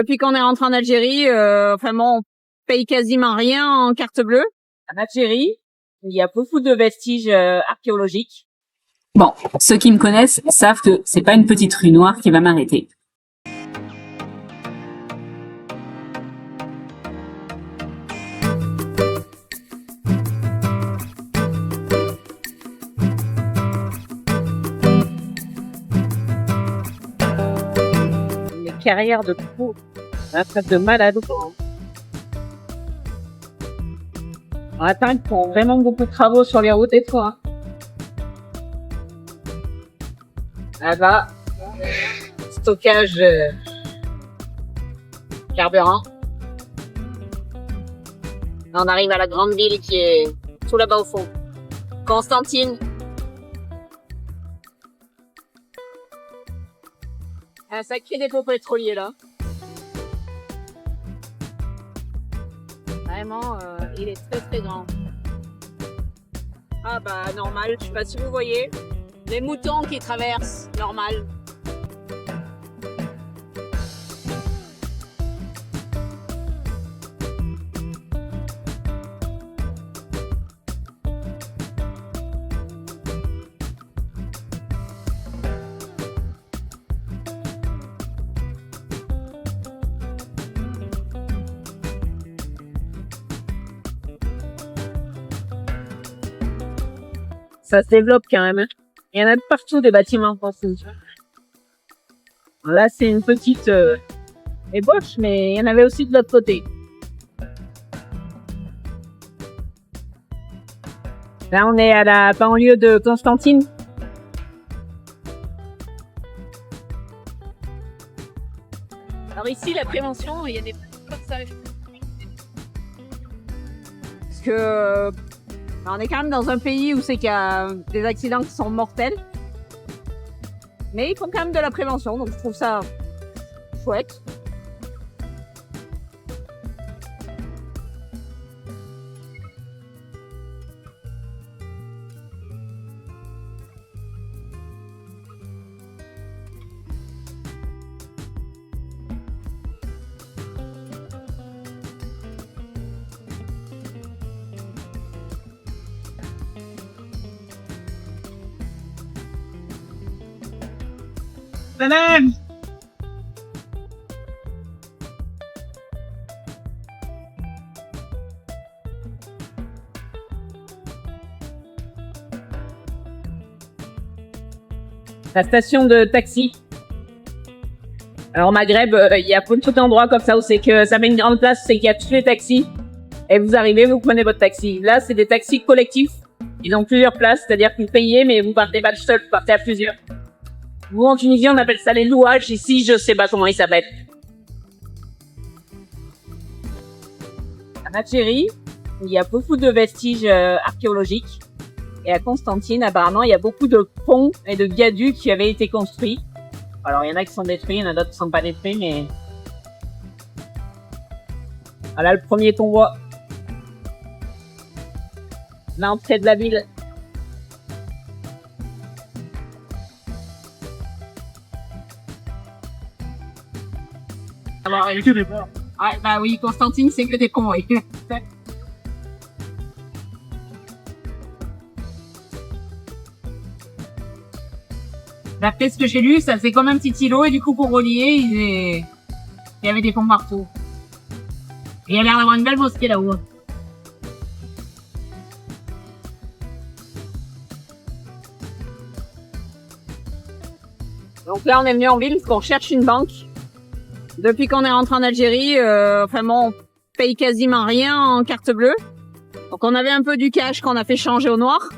Depuis qu'on est rentré en Algérie, vraiment, on paye quasiment rien en carte bleue. En Algérie, il y a beaucoup de vestiges archéologiques. Bon, ceux qui me connaissent savent que c'est pas une petite rue noire qui va m'arrêter. Les carrières de fou, un truc de malade. On attend qu'ils font vraiment beaucoup de travaux sur les routes et tout. Hein. Là-bas, stockage carburant. Là, on arrive à la grande ville qui est tout là-bas au fond. Constantine. Un sacré dépôt pétrolier là. Vraiment, il est très très grand. Ah bah normal, je sais pas si vous voyez. Les moutons qui traversent, normal. Ça se développe quand même. Hein. Il y en a de partout des bâtiments français. Là, c'est une petite ébauche, mais il y en avait aussi de l'autre côté. Là, on est à la banlieue de Constantine. Alors ici, la prévention, il y a des petits comme ça. Parce que on est quand même dans un pays où c'est qu'il y a des accidents qui sont mortels. Mais ils font quand même de la prévention, donc je trouve ça chouette. Madame! La station de taxi. Alors au Maghreb, il y a beaucoup d'endroits comme ça où c'est que ça met une grande place, c'est qu'il y a tous les taxis. Et vous arrivez, vous prenez votre taxi. Là, c'est des taxis collectifs. Ils ont plusieurs places, c'est-à-dire que vous payez, mais vous partez pas seul, vous partez à plusieurs. Vous, en Tunisie, on appelle ça les louages. Ici, je sais pas comment ils s'appellent. En Algérie, il y a beaucoup de vestiges archéologiques. Et à Constantine, apparemment, il y a beaucoup de ponts et de viaducs qui avaient été construits. Alors, il y en a qui sont détruits, il y en a d'autres qui sont pas détruits, mais... Voilà le premier qu'on voit. L'entrée de la ville. Alors, il y a que des ponts. Ouais, bah oui, Constantine, c'est que des ponts, oui. D'après ce que j'ai lu, ça faisait comme un petit îlot et du coup, pour relier, il y avait des ponts partout. Et il y a l'air d'avoir une belle mosquée là-haut. Donc là, on est venu en ville parce qu'on cherche une banque. Depuis qu'on est rentré en Algérie, vraiment, on paye quasiment rien en carte bleue. Donc on avait un peu du cash qu'on a fait changer au noir.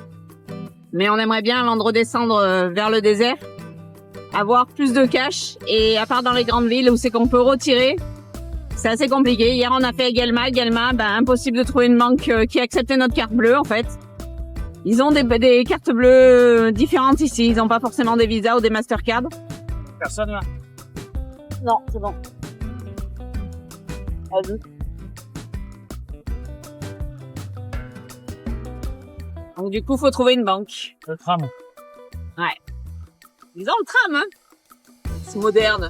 Mais on aimerait bien, avant de redescendre vers le désert, avoir plus de cash. Et à part dans les grandes villes où c'est qu'on peut retirer, c'est assez compliqué. Hier, on a fait Guelma. Guelma, impossible de trouver une banque qui acceptait notre carte bleue, en fait. Ils ont des cartes bleues différentes ici. Ils n'ont pas forcément des Visa ou des Mastercard. Personne là. Non, c'est bon. Vas-y. Donc du coup, faut trouver une banque. Le tram. Ouais. Ils ont le tram, hein. C'est moderne.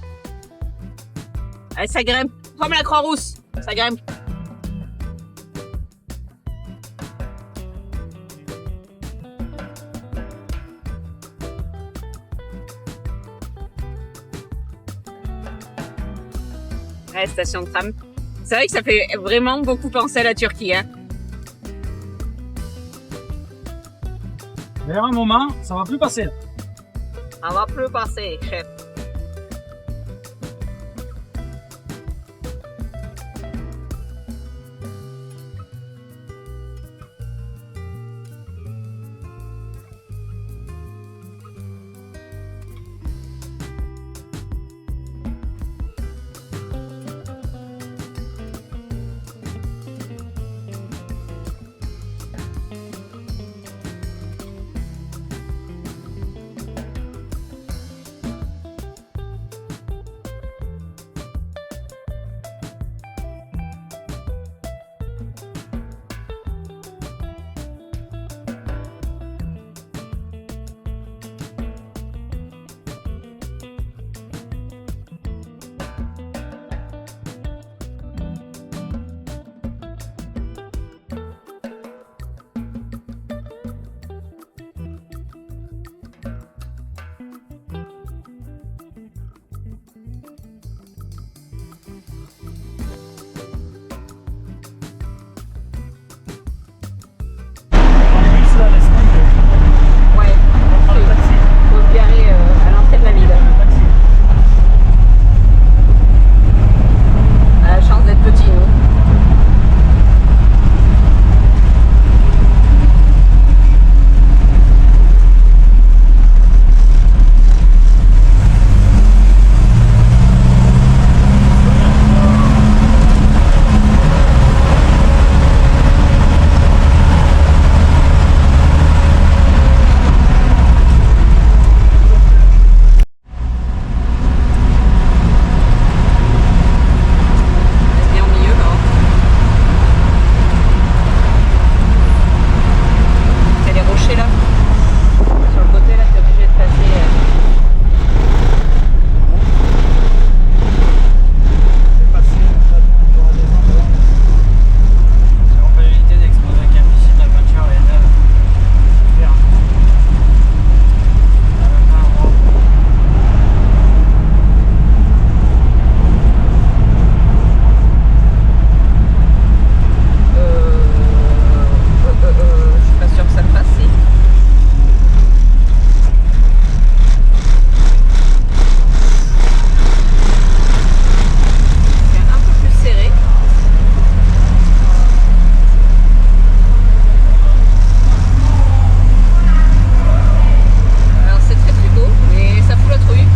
Allez, ça grimpe. Comme la Croix-Rousse. Ça grimpe. Ouais, station de tram. C'est vrai que ça fait vraiment beaucoup penser à la Turquie. Hein. Mais à un moment, ça va plus passer là. On va plus passer, chef. Ouais. Faut se garer à l'entrée de la ville. On a la chance d'être petits, nous. Reste bien au milieu, là. C'est les rochers, là. Sur le côté, là, t'es obligé de passer. C'est passé, on aura des endroits. On peut éviter d'exploser avec un missile, la voiture est neuve. Super. On a même pas un endroit. Je suis pas sûre que ça le fasse, si. C'est un peu plus serré. Alors c'est très très beau, mais ça fout la trouille.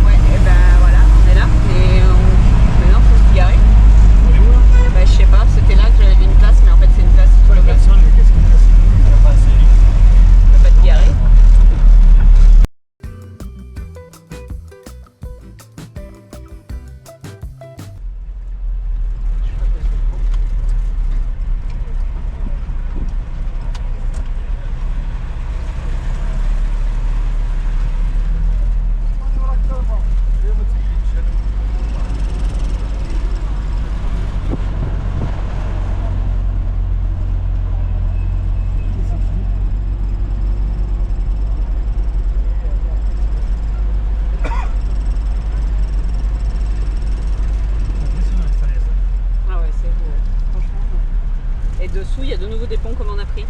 Ouais, et ben voilà, on est là, mais maintenant faut se garer. On est où là? Bah, je sais pas, c'était là que j'avais vu une place, mais en fait c'est une place sur le place. Personne, mais qu'est-ce qu'il passe? Il n'y a pas assez vite. On peut pas te garer. Ah ouais, c'est beau, franchement. Et dessous, il y a de nouveau des ponts comme on a pris.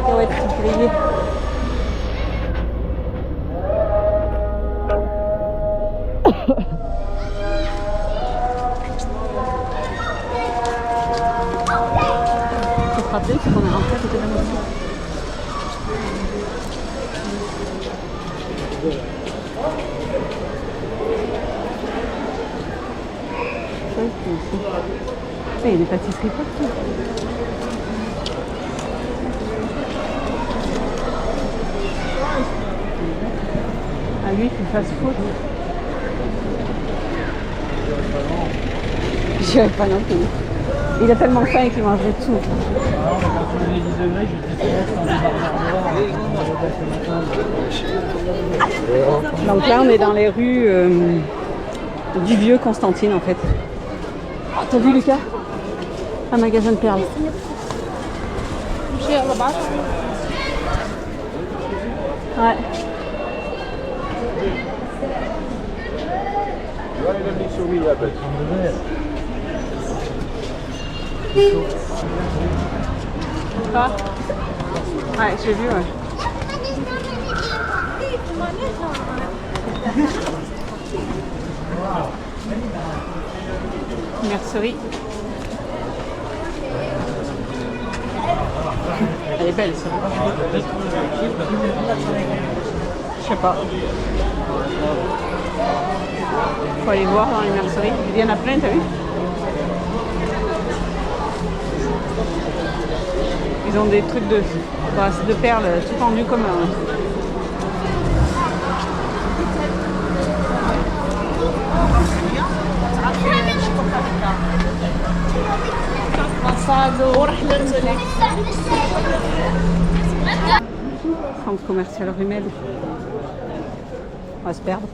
cacahuètes grillées. Faut se rappeler qu'on est rentré à côté de la maison. Il y a des pâtisseries partout. Ah lui, il fait fast-food. J'irais pas non plus. Il a tellement faim qu'il mangerait tout. Alors, quand tu faisais 10 degrés, j'étais céleste dans les barbes. Donc là, on est dans les rues du vieux Constantine en fait. Oh, t'as vu Lucas? Un magasin de perles. Ouais. Ah. Ouais, j'ai vu, ouais. Mercerie. Elle est belle, ça. Je sais pas. Faut aller voir dans les merceries. Il y en a plein, t'as vu? Ils ont des trucs de perles tout tendus comme un... Centre commercial Rumel. On va se perdre.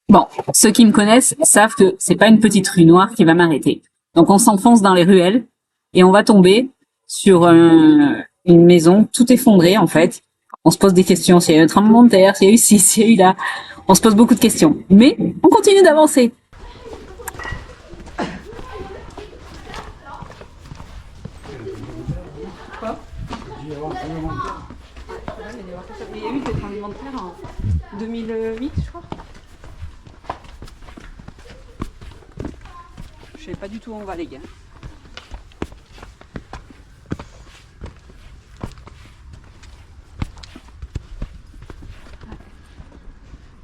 Bon, ceux qui me connaissent savent que c'est pas une petite rue noire qui va m'arrêter. Donc on s'enfonce dans les ruelles et on va tomber sur une maison tout effondrée en fait. On se pose des questions, s'il y a eu un tremblement de terre, s'il y a eu ci, s'il y a eu là. On se pose beaucoup de questions. Mais on continue d'avancer. Quoi? Il y a eu des tremblements de terre en 2008, je crois. Je sais pas du tout où on va, les gars.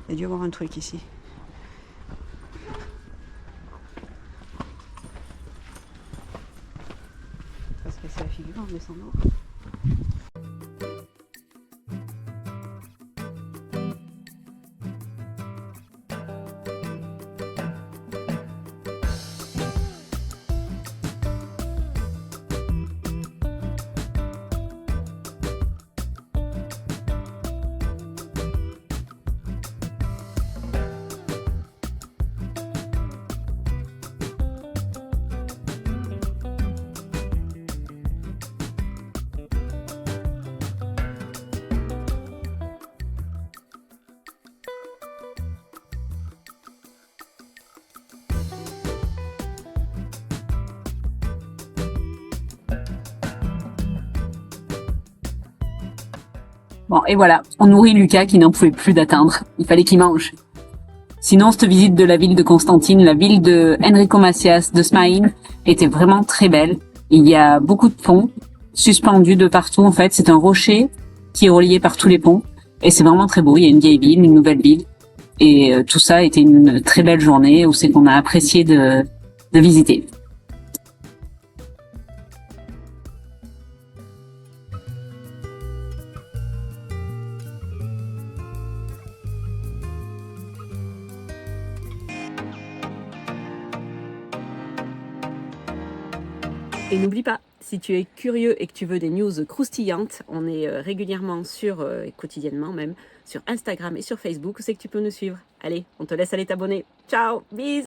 Il y a dû y avoir un truc ici. Ça va se casser la figure en descendant. Bon, et voilà, on nourrit Lucas qui n'en pouvait plus d'atteindre. Il fallait qu'il mange. Sinon, cette visite de la ville de Constantine, la ville de Enrico Macias, de Smaïn, était vraiment très belle. Il y a beaucoup de ponts suspendus de partout, en fait. C'est un rocher qui est relié par tous les ponts. Et c'est vraiment très beau. Il y a une vieille ville, une nouvelle ville. Et tout ça était une très belle journée où c'est qu'on a apprécié de visiter. Et n'oublie pas, si tu es curieux et que tu veux des news croustillantes, on est régulièrement et quotidiennement même, sur Instagram et sur Facebook, où c'est que tu peux nous suivre. Allez, on te laisse aller t'abonner. Ciao, bisous!